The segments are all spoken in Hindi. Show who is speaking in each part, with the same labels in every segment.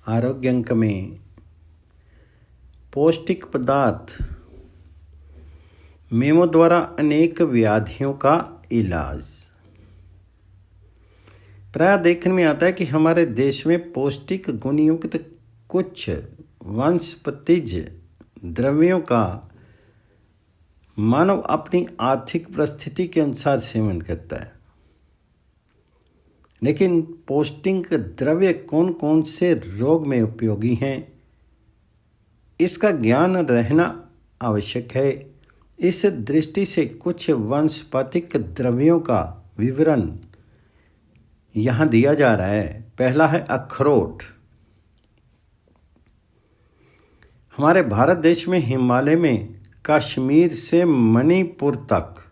Speaker 1: आरोग्य अंक में पौष्टिक पदार्थ मेमो द्वारा अनेक व्याधियों का इलाज। प्रायः देखने में आता है कि हमारे देश में पौष्टिक गुण युक्त कुछ वनस्पतिज द्रव्यों का मानव अपनी आर्थिक परिस्थिति के अनुसार सेवन करता है। लेकिन पौष्टिक द्रव्य कौन कौन से रोग में उपयोगी हैं, इसका ज्ञान रहना आवश्यक है। इस दृष्टि से कुछ वनस्पतिक द्रव्यों का विवरण यहाँ दिया जा रहा है। पहला है अखरोट। हमारे भारत देश में हिमालय में कश्मीर से मणिपुर तक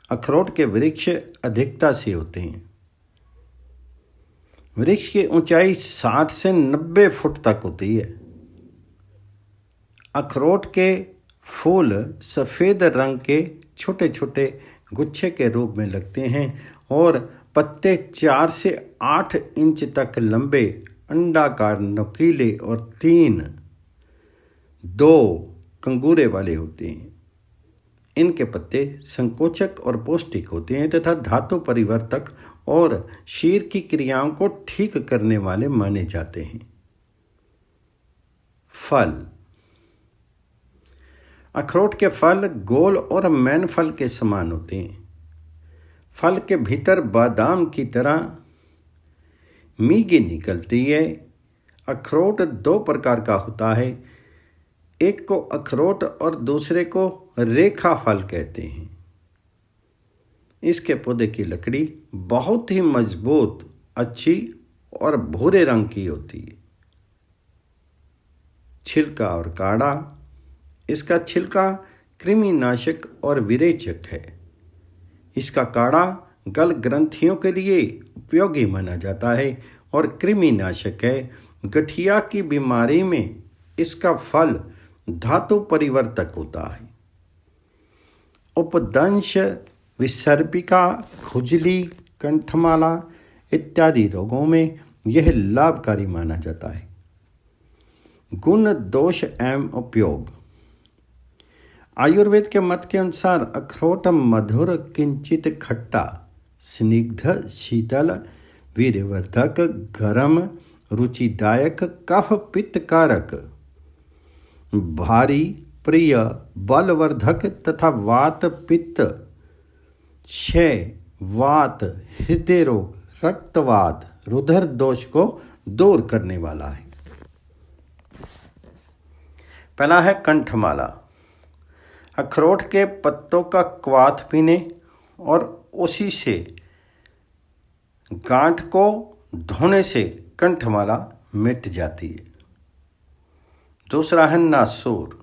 Speaker 1: अखरोट के वृक्ष अधिकता से होते हैं। वृक्ष की ऊंचाई 60 से 90 फुट तक होती है। अखरोट के फूल सफ़ेद रंग के छोटे छोटे गुच्छे के रूप में लगते हैं और पत्ते 4 से 8 इंच तक लंबे, अंडाकार, नुकीले और 2 कंगूरे वाले होते हैं। इनके पत्ते संकोचक और पौष्टिक होते हैं तथा धातु परिवर्तक और शीर की क्रियाओं को ठीक करने वाले माने जाते हैं। फल। अखरोट के फल गोल और मैन फल के समान होते हैं। फल के भीतर बादाम की तरह मीगी निकलती है। अखरोट 2 प्रकार का होता है, एक को अखरोट और दूसरे को रेखा फल कहते हैं। इसके पौधे की लकड़ी बहुत ही मजबूत, अच्छी और भूरे रंग की होती है। छिलका और काड़ा। इसका छिलका कृमिनाशक और विरेचक है। इसका काड़ा गल ग्रंथियों के लिए उपयोगी माना जाता है और कृमिनाशक है। गठिया की बीमारी में इसका फल धातु परिवर्तक होता है। उपदंश, विसर्पिका, खुजली, कंठमाला इत्यादि रोगों में यह लाभकारी माना जाता है। गुण, दोष एवं उपयोग। आयुर्वेद के मत के अनुसार अखरोट मधुर, किंचित खट्टा, स्निग्ध, शीतल, वीर्यवर्धक, गरम, रुचिदायक, कफ पित्तकारक, भारी, प्रिय, बलवर्धक तथा वात पित्त, क्षय, वात, हृदय रोग, रक्तवात, रुधिर दोष को दूर करने वाला है। पहला है कंठमाला। अखरोट के पत्तों का क्वाथ पीने और उसी से गांठ को धोने से कंठमाला मिट जाती है। दूसरा है नासूर।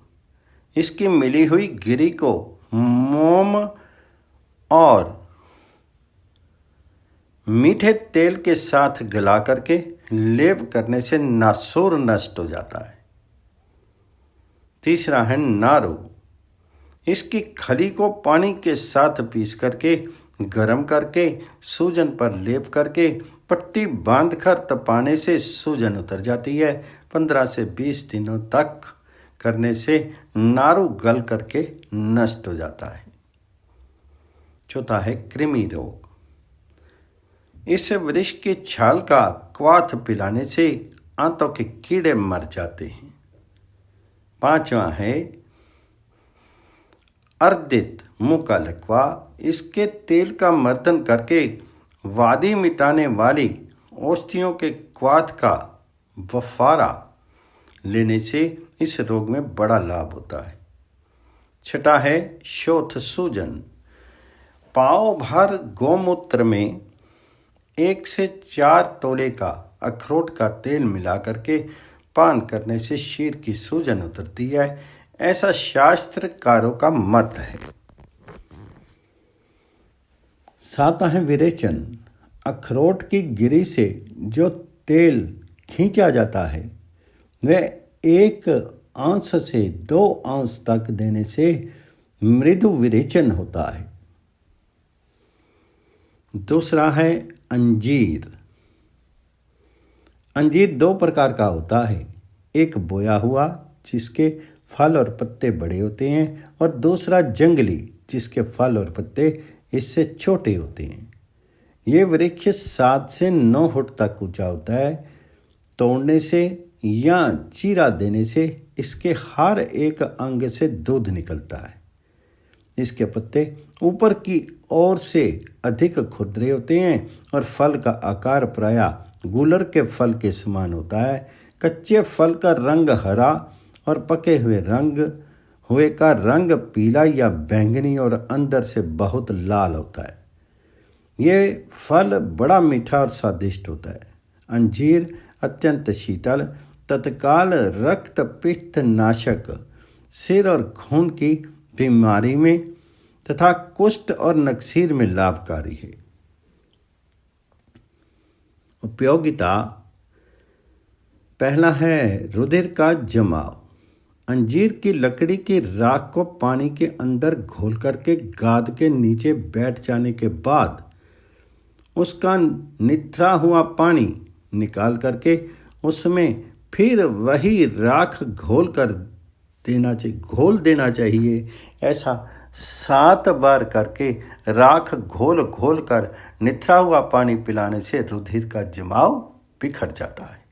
Speaker 1: इसकी मिली हुई गिरी को मोम और मीठे तेल के साथ गला करके लेप करने से नासूर नष्ट हो जाता है। तीसरा है नारू। इसकी खली को पानी के साथ पीस करके गर्म करके सूजन पर लेप करके पट्टी बांधकर तपाने से सूजन उतर जाती है। 15 से 20 दिनों तक करने से नारू गल करके नष्ट हो जाता है। चौथा है कृमि रोग। इस वृक्ष की छाल का क्वाथ पिलाने से आंतों के कीड़े मर जाते हैं। पांचवा है अर्दित, मुंह का लकवा। इसके तेल का मर्दन करके वादी मिटाने वाली औषधियों के क्वाथ का वफारा लेने से इस रोग में बड़ा लाभ होता है। छठा है शोथ, सूजन। पाव भर गौमूत्र में 1 से 4 तोले का अखरोट का तेल मिला करके पान करने से शीर की सूजन उतरती है, ऐसा शास्त्रकारों का मत है। सातवां है विरेचन। अखरोट की गिरी से जो तेल खींचा जाता है वह 1 अंश से 2 अंश तक देने से मृदु विरेचन होता है। दूसरा है अंजीर। अंजीर दो प्रकार का होता है, एक बोया हुआ जिसके फल और पत्ते बड़े होते हैं और दूसरा जंगली जिसके फल और पत्ते इससे छोटे होते हैं। ये वृक्ष 7 से 9 फुट तक ऊंचा होता है। तोड़ने से या चीरा देने से इसके हर एक अंग से दूध निकलता है। इसके पत्ते ऊपर की ओर से अधिक खुरदरे होते हैं और फल का आकार प्रायः गूलर के फल के समान होता है। कच्चे फल का रंग हरा और पके हुए का रंग पीला या बैंगनी और अंदर से बहुत लाल होता है। ये फल बड़ा मीठा और स्वादिष्ट होता है। अंजीर अत्यंत शीतल, तत्काल रक्त पित्त नाशक, सिर और खून की बीमारी में तथा कुष्ठ और नक्सीर में लाभकारी है। उपयोगिता, पहला है रुधिर का जमाव। अंजीर की लकड़ी की राख को पानी के अंदर घोल करके गाद के नीचे बैठ जाने के बाद उसका निथरा हुआ पानी निकाल करके उसमें फिर वही राख घोल देना चाहिए। ऐसा 7 बार करके राख घोल कर निथरा हुआ पानी पिलाने से रुधिर का जमाव बिखर जाता है।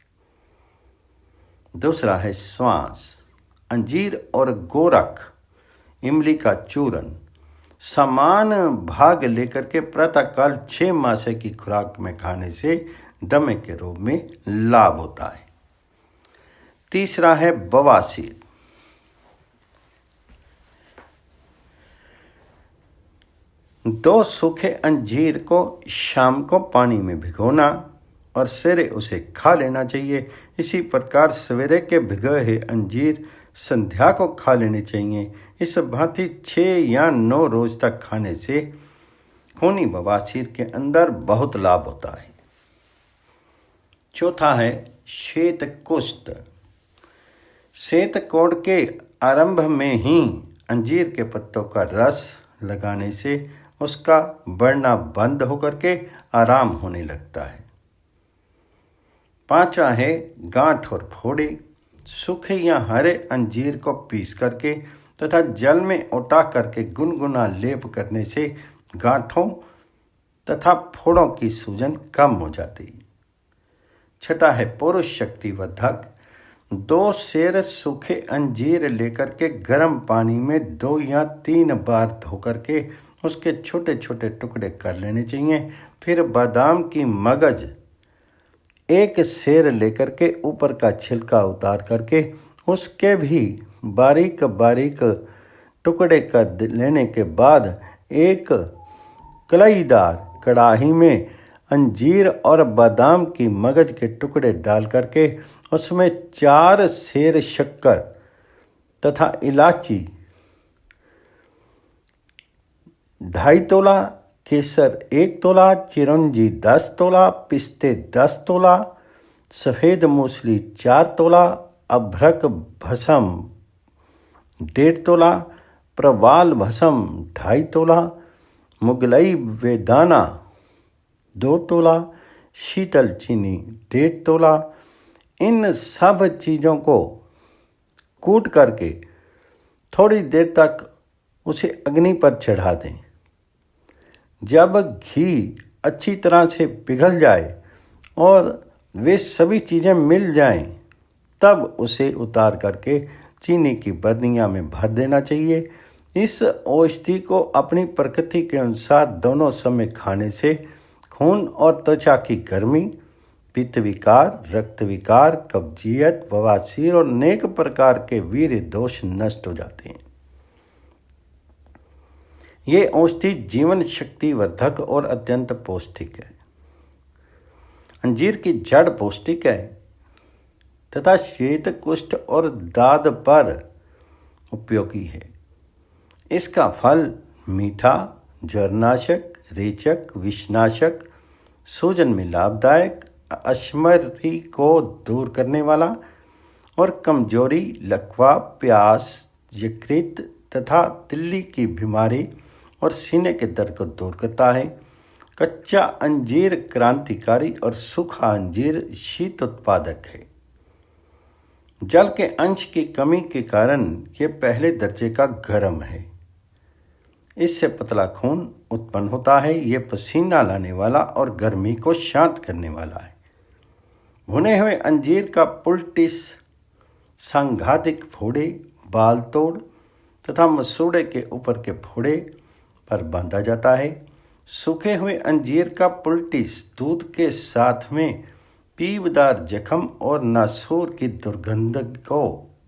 Speaker 1: दूसरा है श्वास। अंजीर और गोरख इमली का चूर्ण समान भाग लेकर के प्रातःकाल 6 मासे की खुराक में खाने से दमे के रोग में लाभ होता है। तीसरा है बवासीर। 2 सूखे अंजीर को शाम को पानी में भिगोना और सवेरे उसे खा लेना चाहिए। इसी प्रकार सवेरे के भिगोए हुए अंजीर संध्या को खा लेने चाहिए। इस भांति 6 या 9 रोज तक खाने से खूनी बवासीर के अंदर बहुत लाभ होता है। चौथा है श्वेत कुष्ठ। श्वेत कोढ़ के आरंभ में ही अंजीर के पत्तों का रस लगाने से उसका बढ़ना बंद होकर के आराम होने लगता है। पांचवा है गांठ और फोड़े। सूखे या हरे अंजीर को पीस करके तथा जल में उटा करके गुनगुना लेप करने से गांठों तथा फोड़ों की सूजन कम हो जाती है। छठा है पुरुष शक्तिवर्धक। 2 सेर सूखे अंजीर लेकर के गर्म पानी में 2 या 3 बार धो करके उसके छोटे छोटे टुकड़े कर लेने चाहिए। फिर बादाम की मगज 1 सेर लेकर के ऊपर का छिलका उतार करके उसके भी बारीक बारीक टुकड़े कर लेने के बाद एक कलईदार कढ़ाई में अंजीर और बादाम की मगज के टुकड़े डाल करके उसमें 4 सेर शक्कर तथा इलायची, 2.5 तोला केसर, 1 तोला चिरौंजी, 10 तोला पिस्ते, 10 तोला सफ़ेद मूसली, 4 तोला अभ्रक भस्म, 1.5 तोला प्रवाल भस्म, 2.5 तोला मुगलई वेदाना, 2 तोला शीतल चीनी, 1.5 तोला। इन सब चीज़ों को कूट करके थोड़ी देर तक उसे अग्नि पर चढ़ा दें। जब घी अच्छी तरह से पिघल जाए और वे सभी चीज़ें मिल जाएं, तब उसे उतार करके चीनी की बरनियाँ में भर देना चाहिए। इस औषधि को अपनी प्रकृति के अनुसार दोनों समय खाने से खून और त्वचा की गर्मी, पित्त विकार, रक्त विकार, कब्जियत, बवासीर और अनेक प्रकार के वीर्य दोष नष्ट हो जाते हैं। ये औषधि जीवन शक्ति वर्धक और अत्यंत पौष्टिक है। अंजीर की जड़ पौष्टिक है तथा श्वेत कुष्ठ और दाद पर उपयोगी है। इसका फल मीठा, ज्वरनाशक, रेचक, विषनाशक, सूजन में लाभदायक, अश्मरी को दूर करने वाला और कमजोरी, लकवा, प्यास, यकृत तथा तिल्ली की बीमारी और सीने के दर्द को दूर करता है। कच्चा अंजीर क्रांतिकारी और सूखा अंजीर शीत उत्पादक है। जल के अंश की कमी के कारण यह पहले दर्जे का गर्म है। इससे पतला खून उत्पन्न होता है। यह पसीना लाने वाला और गर्मी को शांत करने वाला है। भुने हुए अंजीर का पुलटिस सांघातिक फोड़े, बाल तोड़ तथा मसूड़े के ऊपर के फोड़े पर बांधा जाता है। सूखे हुए अंजीर का पुलटिस दूध के साथ में पीवदार जख्म और नासूर की दुर्गंध को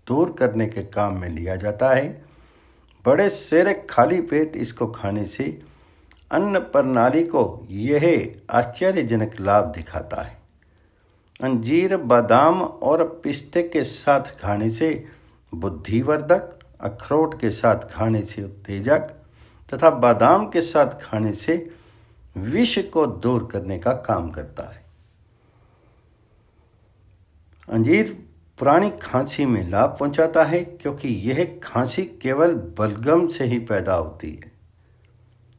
Speaker 1: दूर करने के काम में लिया जाता है। बड़े सेरे खाली पेट इसको खाने से अन्न प्रणाली को यह आश्चर्यजनक लाभ दिखाता है। अंजीर बादाम और पिस्ते के साथ खाने से बुद्धिवर्धक, अखरोट के साथ खाने से उत्तेजक तथा बादाम के साथ खाने से विष को दूर करने का काम करता है। अंजीर पुरानी खांसी में लाभ पहुंचाता है क्योंकि यह खांसी केवल बलगम से ही पैदा होती है।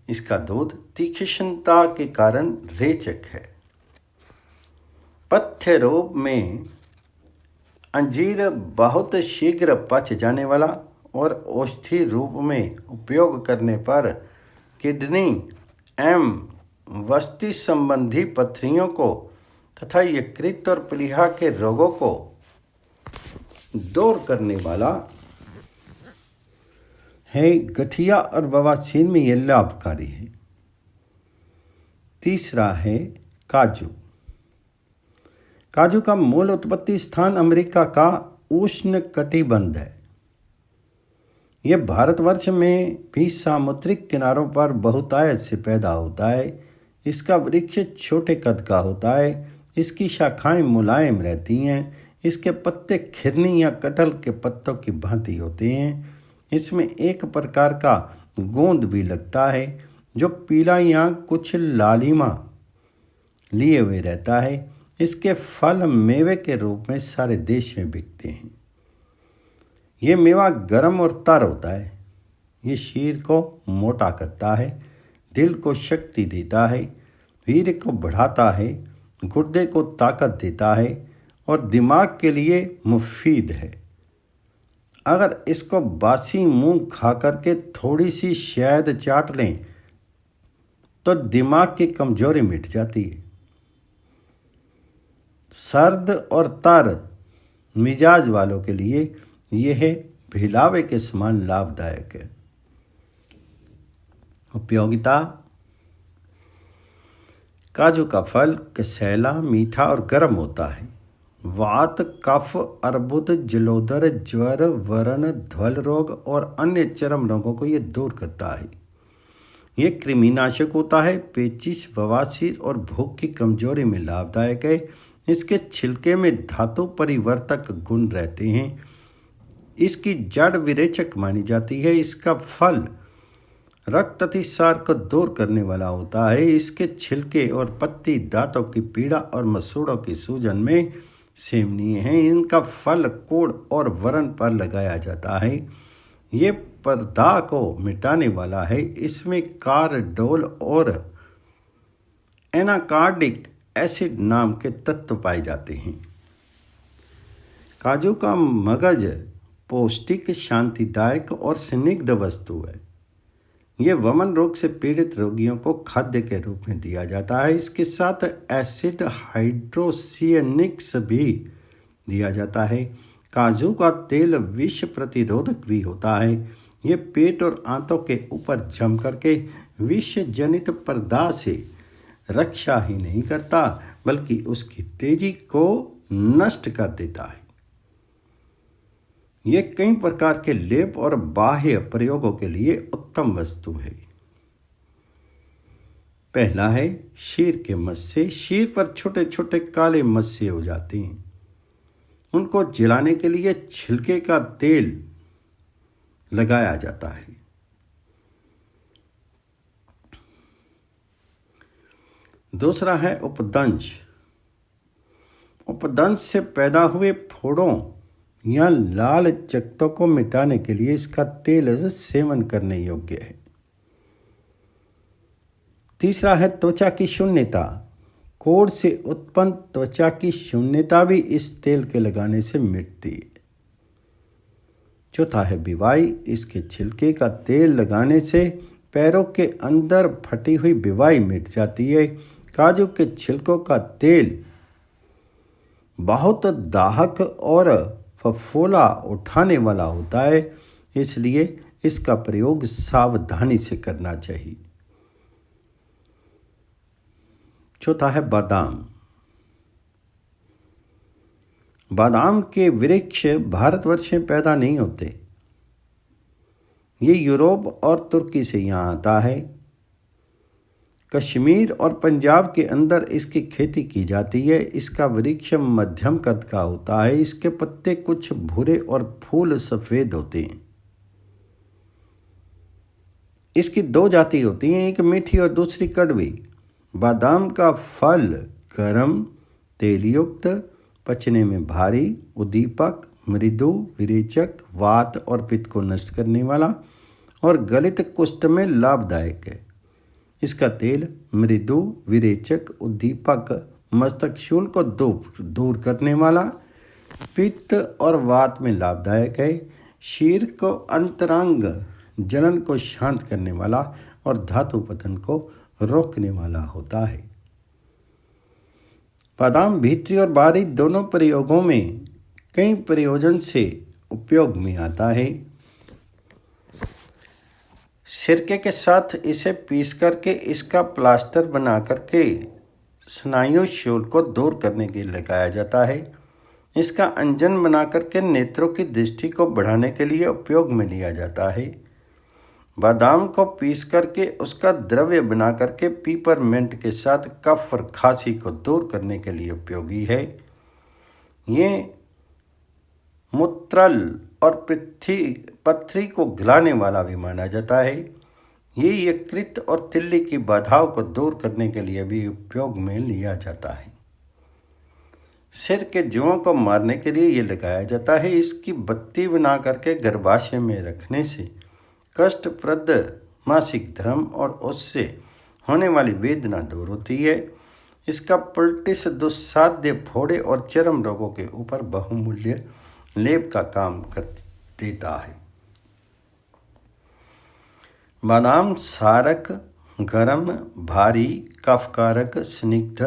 Speaker 1: इसका दूध तीक्ष्णता के कारण रेचक है। पथ्य रूप में अंजीर बहुत शीघ्र पच जाने वाला और औषधि रूप में उपयोग करने पर किडनी एवं वस्ती संबंधी पथरियों को तथा यकृत और प्लीहा के रोगों को दूर करने वाला है। गठिया और बवासीर में यह लाभकारी है। तीसरा है काजू। काजू का मूल उत्पत्ति स्थान अमेरिका का उष्ण कटिबंध है। यह भारतवर्ष में भी सामुद्रिक किनारों पर बहुतायत से पैदा होता है। इसका वृक्ष छोटे कद का होता है। इसकी शाखाएं मुलायम रहती हैं। इसके पत्ते खिरनी या कटहल के पत्तों की भांति होते हैं। इसमें एक प्रकार का गोंद भी लगता है जो पीला या कुछ लालिमा लिए हुए रहता है। इसके फल मेवे के रूप में सारे देश में बिकते हैं। ये मेवा गर्म और तर होता है। ये शरीर को मोटा करता है, दिल को शक्ति देता है, वीर्य को बढ़ाता है, गुर्दे को ताकत देता है और दिमाग के लिए मुफीद है। अगर इसको बासी मूंग खा करके थोड़ी सी शहद चाट लें तो दिमाग की कमजोरी मिट जाती है। सर्द और तर मिजाज वालों के लिए यह भिलावे के समान लाभदायक है। उपयोगिता: काजू का फल कसैला, मीठा और गर्म होता है। वात, कफ, अर्बुद, जलोदर, ज्वर, व्रण, ध्वल रोग और अन्य चर्म रोगों को यह दूर करता है। यह कृमिनाशक होता है। पेचिश, बवासीर और भूख की कमजोरी में लाभदायक है। इसके छिलके में धातु परिवर्तक गुण रहते हैं। इसकी जड़ विरेचक मानी जाती है। इसका फल रक्त अतिसार को दूर करने वाला होता है। इसके छिलके और पत्ती दांतों की पीड़ा और मसूड़ों की सूजन में सेवनीय हैं। इनका फल कोढ़ और व्रण पर लगाया जाता है। ये पर्दा को मिटाने वाला है। इसमें कारडोल और एनाकार्डिक एसिड नाम के तत्व पाए जाते हैं। काजू का मगज पौष्टिक, शांतिदायक और स्निग्ध वस्तु है। यह वमन रोग से पीड़ित रोगियों को खाद्य के रूप में दिया जाता है। इसके साथ एसिड हाइड्रोसियनिक्स भी दिया जाता है। काजू का तेल विष प्रतिरोधक भी होता है। यह पेट और आंतों के ऊपर जम करके विष जनित पर्दा से रक्षा ही नहीं करता बल्कि उसकी तेजी को नष्ट कर देता है। यह कई प्रकार के लेप और बाह्य प्रयोगों के लिए उत्तम वस्तु है। पहला है शीर के मस्से। शीर पर छोटे छोटे काले मस्से हो जाते हैं। उनको जलाने के लिए छिलके का तेल लगाया जाता है। दूसरा है उपदंश। उपदंश से पैदा हुए फोड़ों या लाल चकत्तों को मिटाने के लिए इसका तेल सेवन करने योग्य है। तीसरा है त्वचा की शून्यता। कोढ़ से उत्पन्न त्वचा की शून्यता भी इस तेल के लगाने से मिटती है। चौथा है बिवाई। इसके छिलके का तेल लगाने से पैरों के अंदर फटी हुई बिवाई मिट जाती है। काजू के छिलकों का तेल बहुत दाहक और फफोला उठाने वाला होता है, इसलिए इसका प्रयोग सावधानी से करना चाहिए। चौथा है बादाम। बादाम के वृक्ष भारतवर्ष में पैदा नहीं होते, ये यूरोप और तुर्की से यहाँ आता है। कश्मीर और पंजाब के अंदर इसकी खेती की जाती है। इसका वृक्ष मध्यम कद का होता है। इसके पत्ते कुछ भूरे और फूल सफ़ेद होते हैं। इसकी दो जाति होती हैं, एक मीठी और दूसरी कड़वी। बादाम का फल गर्म, तेलयुक्त, पचने में भारी, उद्दीपक, मृदु, विरेचक, वात और पित्त को नष्ट करने वाला और गलित कुष्ठ में लाभदायक है। इसका तेल मृदु, विरेचक, उद्दीपक, मस्तकशूल को दूर करने वाला, पित्त और वात में लाभदायक है। शीर को अंतरांग जलन को शांत करने वाला और धातु पतन को रोकने वाला होता है। बादाम भीतरी और बाहरी दोनों प्रयोगों में कई प्रयोजन से उपयोग में आता है। सिरके के साथ इसे पीस करके इसका प्लास्टर बना करके स्नायु शूल को दूर करने के लिए लगाया जाता है। इसका अंजन बना करके नेत्रों की दृष्टि को बढ़ाने के लिए उपयोग में लिया जाता है। बादाम को पीस करके उसका द्रव्य बना करके पीपरमेंट के साथ कफ और खांसी को दूर करने के लिए उपयोगी है। ये मूत्रल और पथरी को गलाने वाला भी माना जाता है। ये यकृत और तिल्ली की बाधाओं को दूर करने के लिए भी उपयोग में लिया जाता है। सिर के जुओं को मारने के लिए ये लगाया जाता है। इसकी बत्ती बना करके गर्भाशय में रखने से कष्टप्रद मासिक धर्म और उससे होने वाली वेदना दूर होती है। इसका पल्टिस दुस्साध्य फोड़े और चर्म रोगों के ऊपर बहुमूल्य लेप का काम कर देता है। बादाम सारक, गरम, भारी, कफकारक, स्निग्ध,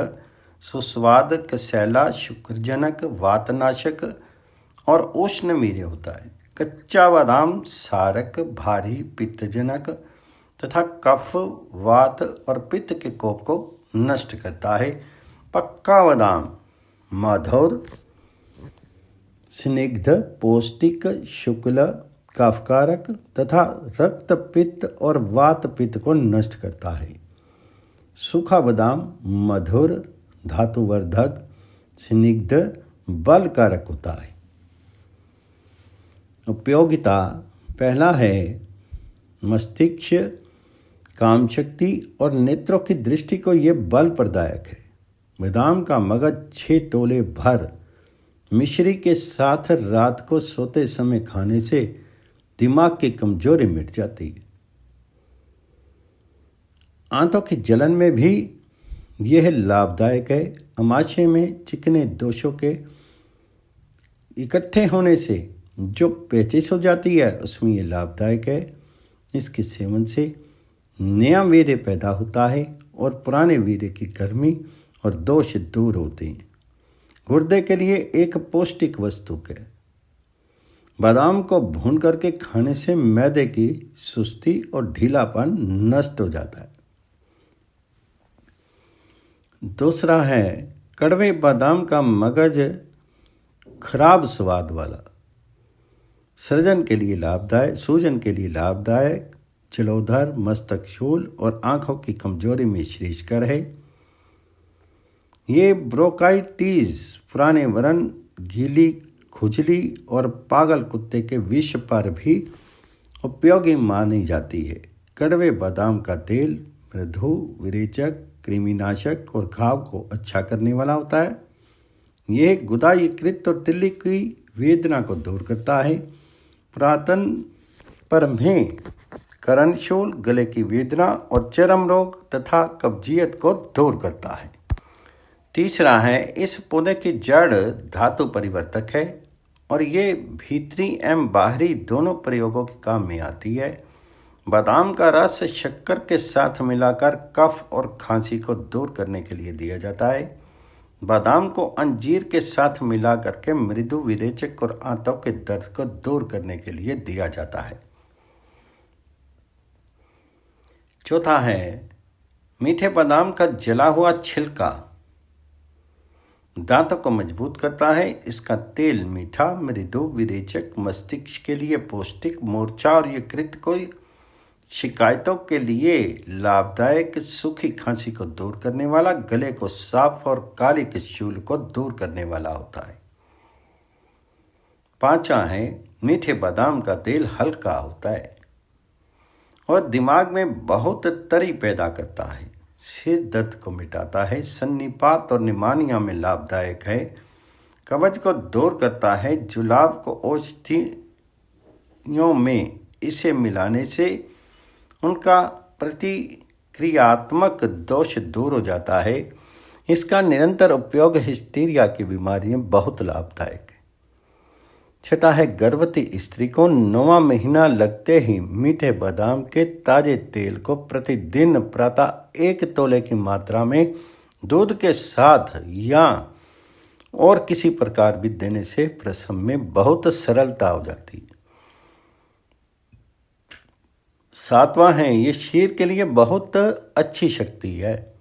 Speaker 1: सुस्वाद, कसैला, शुक्रजनक, वातनाशक और उष्णवीर्य होता है। कच्चा बादाम सारक, भारी, पित्तजनक तथा कफ, वात और पित्त के कोप को नष्ट करता है। पक्का बादाम मधुर, स्निग्ध, पौष्टिक, शुक्ल, कफकारक तथा रक्त पित्त और वात पित्त को नष्ट करता है। सूखा बादाम मधुर, धातुवर्धक, स्निग्ध, बलकारक होता है। उपयोगिता पहला है मस्तिष्क, काम शक्ति और नेत्रों की दृष्टि को ये बल प्रदायक है। बादाम का मगज 6 तोले भर मिश्री के साथ रात को सोते समय खाने से दिमाग की कमजोरी मिट जाती है। आंतों की जलन में भी यह लाभदायक है। अमाशय में चिकने दोषों के इकट्ठे होने से जो पेचिश हो जाती है उसमें यह लाभदायक है। इसके सेवन से नया वीर्य पैदा होता है और पुराने वीर्य की गर्मी और दोष दूर होते हैं। गुर्दे के लिए एक पौष्टिक वस्तु है। बादाम को भून करके खाने से मैदे की सुस्ती और ढीलापन नष्ट हो जाता है। दूसरा है कड़वे बादाम का मगज खराब स्वाद वाला, सृजन के लिए लाभदायक, सूजन के लिए लाभदायक, जलोदर, मस्तकशूल और आंखों की कमजोरी में श्रेष्ठकर है। ये ब्रोंकाइटिस, पुराने व्रण, गीली खुजली और पागल कुत्ते के विष पर भी उपयोगी मानी जाती है। कड़वे बादाम का तेल मृदु, विरेचक, कृमिनाशक और घाव को अच्छा करने वाला होता है। यह गुदा, यकृत और तिल्ली की वेदना को दूर करता है। पुरातन पर में करणशूल, गले की वेदना और चर्म रोग तथा कब्जियत को दूर करता है। तीसरा है, इस पौधे की जड़ धातु परिवर्तक है और ये भीतरी एवं बाहरी दोनों प्रयोगों के काम में आती है। बादाम का रस शक्कर के साथ मिलाकर कफ और खांसी को दूर करने के लिए दिया जाता है। बादाम को अंजीर के साथ मिला करके मृदु विरेचक और आंतों के दर्द को दूर करने के लिए दिया जाता है। चौथा है, मीठे बादाम का जला हुआ छिलका दांतों को मजबूत करता है। इसका तेल मीठा, मृदु, विरेचक, मस्तिष्क के लिए पौष्टिक, मूर्छा और यकृत को शिकायतों के लिए लाभदायक, सूखी खांसी को दूर करने वाला, गले को साफ और काली शूल को दूर करने वाला होता है। पांचवा है, मीठे बादाम का तेल हल्का होता है और दिमाग में बहुत तरी पैदा करता है, सिर दर्द को मिटाता है, सन्निपात और निमोनिया में लाभदायक है, कब्ज को दूर करता है। जुलाब को औषधियों में इसे मिलाने से उनका प्रतिक्रियात्मक दोष दूर हो जाता है। इसका निरंतर उपयोग हिस्टीरिया की बीमारी में बहुत लाभदायक है। छठा है, गर्भवती स्त्री को 9वां महीना लगते ही मीठे बादाम के ताजे तेल को प्रतिदिन प्रातः 1 तोले की मात्रा में दूध के साथ या और किसी प्रकार भी देने से प्रसव में बहुत सरलता हो जाती है। सातवां है, ये शरीर के लिए बहुत अच्छी शक्ति है।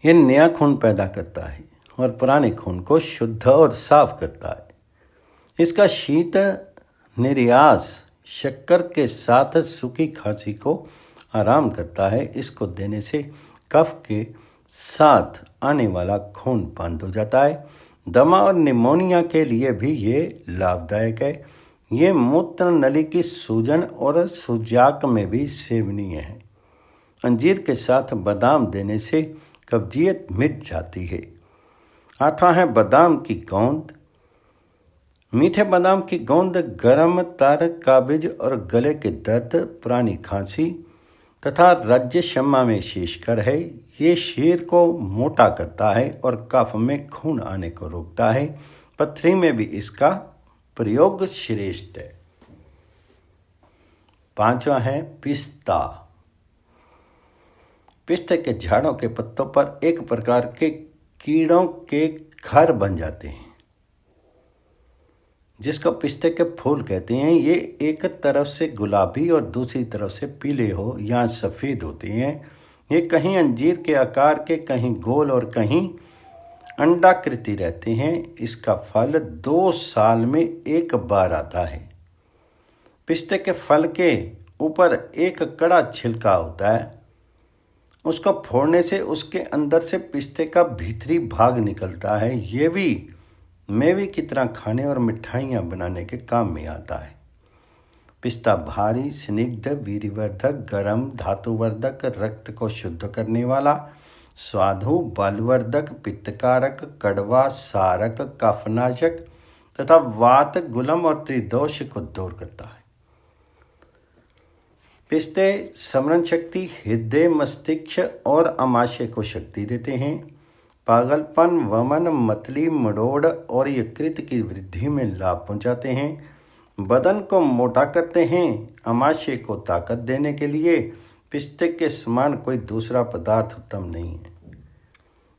Speaker 1: ये नया खून पैदा करता है और पुराने खून को शुद्ध और साफ करता है। इसका शीत निर्यास शक्कर के साथ सूखी खांसी को आराम करता है। इसको देने से कफ के साथ आने वाला खून बंद हो जाता है। दमा और निमोनिया के लिए भी ये लाभदायक है। ये मूत्र नली की सूजन और सूजाक में भी सेवनीय है। अंजीर के साथ बादाम देने से कब्जियत मिट जाती है। आठवां है, बादाम की गोंद। मीठे बादाम की गोंद गर्म तर, काबिज और गले के दर्द, पुरानी खांसी तथा राज्यशम्मा में शीशकर है। ये शरीर को मोटा करता है और कफ में खून आने को रोकता है। पथरी में भी इसका प्रयोग श्रेष्ठ है। पांचवा है, पिस्ता। पिस्ते के झाड़ों के पत्तों पर एक प्रकार के कीड़ों के घर बन जाते हैं, जिसको पिस्ते के फूल कहते हैं। ये एक तरफ से गुलाबी और दूसरी तरफ से पीले हो या सफ़ेद होते हैं। ये कहीं अंजीर के आकार के, कहीं गोल और कहीं अंडाकृति रहते हैं। इसका फल 2 साल में 1 बार आता है। पिस्ते के फल के ऊपर एक कड़ा छिलका होता है। उसको फोड़ने से उसके अंदर से पिस्ते का भीतरी भाग निकलता है। ये भी मेवे की तरह खाने और मिठाइयाँ बनाने के काम में आता है। पिस्ता भारी, स्निग्ध, वीर्यवर्धक, गर्म, धातुवर्धक, रक्त को शुद्ध करने वाला, स्वादु, बलवर्धक, पित्तकारक, कड़वा, सारक, कफनाशक तथा वात, गुलम और त्रिदोष को दूर करता है। पिस्ते स्मरण शक्ति, हृदय, मस्तिष्क और आमाशय को शक्ति देते हैं। पागलपन, वमन, मतली, मरोड़ और यकृत की वृद्धि में लाभ पहुंचाते हैं। बदन को मोटा करते हैं। आमाशय को ताकत देने के लिए पिस्ते के समान कोई दूसरा पदार्थ उत्तम नहीं है।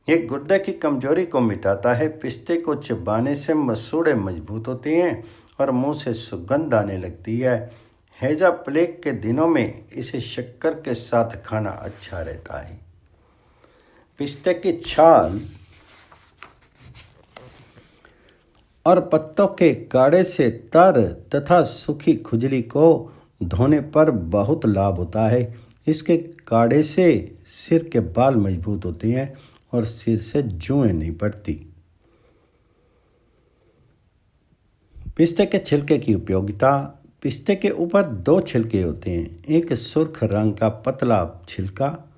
Speaker 1: ये गुर्दे की कमजोरी को मिटाता है। पिस्ते को चबाने से मसूड़े मजबूत होते हैं और मुंह से सुगंध आने लगती है। हैजा प्लेग के दिनों में इसे शक्कर के साथ खाना अच्छा रहता है। पिस्ते की छाल और पत्तों के काढ़े से तर तथा सूखी खुजली को धोने पर बहुत लाभ होता है। इसके काढ़े से सिर के बाल मजबूत होते हैं और सिर से जुएं नहीं पड़ती। पिस्ते के छिलके की उपयोगिता। पिस्ते के ऊपर 2 छिलके होते हैं। एक सुर्ख रंग का पतला छिलका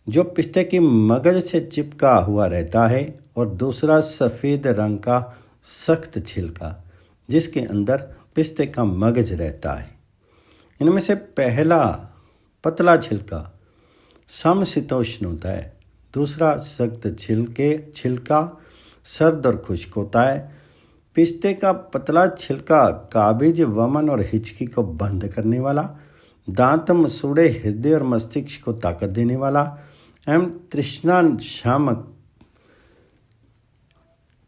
Speaker 1: जो पिस्ते की मगज से चिपका हुआ रहता है और दूसरा सफ़ेद रंग का सख्त छिलका जिसके अंदर पिस्ते का मगज रहता है। इनमें से पहला पतला छिलका समशीतोष्ण होता है, दूसरा सख्त छिलका सर्द और खुश्क होता है। पिस्ते का पतला छिलका काबिज, वमन और हिचकी को बंद करने वाला, दांत मसूड़े, हृदय और मस्तिष्क को ताकत देने वाला एवं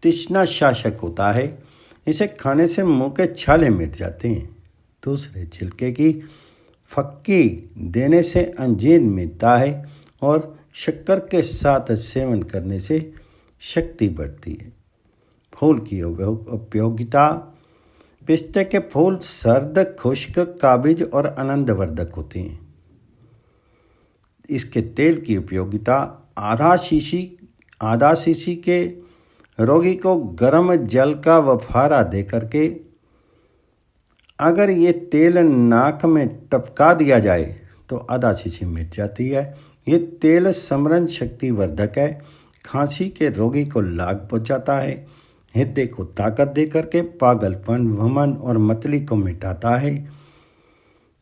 Speaker 1: तृष्णा शासक होता है। इसे खाने से मुंह के छाले मिट जाते हैं। दूसरे छिलके की फक्की देने से अंजीर मिटता है और शक्कर के साथ सेवन करने से शक्ति बढ़ती है। फूल की उपयोगिता। पिस्ते के फूल सर्द, खुश्क, काबिज और आनंदवर्धक होते हैं। इसके तेल की उपयोगिता। आधा शीशी के रोगी को गर्म जल का वफारा दे करके अगर ये तेल नाक में टपका दिया जाए तो आधा शीशी मिट जाती है। ये तेल स्मरण शक्ति वर्धक है, खांसी के रोगी को लाभ पहुंचाता है, हृदय को ताकत दे करके पागलपन, वमन और मतली को मिटाता है।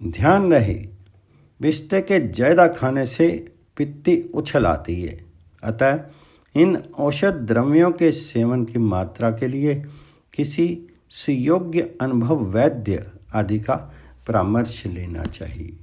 Speaker 1: ध्यान रहे, पिस्ते के ज़्यादा खाने से पित्ती उछल आती है, अतः इन औषध द्रव्यों के सेवन की मात्रा के लिए किसी सुयोग्य अनुभव वैद्य आदि का परामर्श लेना चाहिए।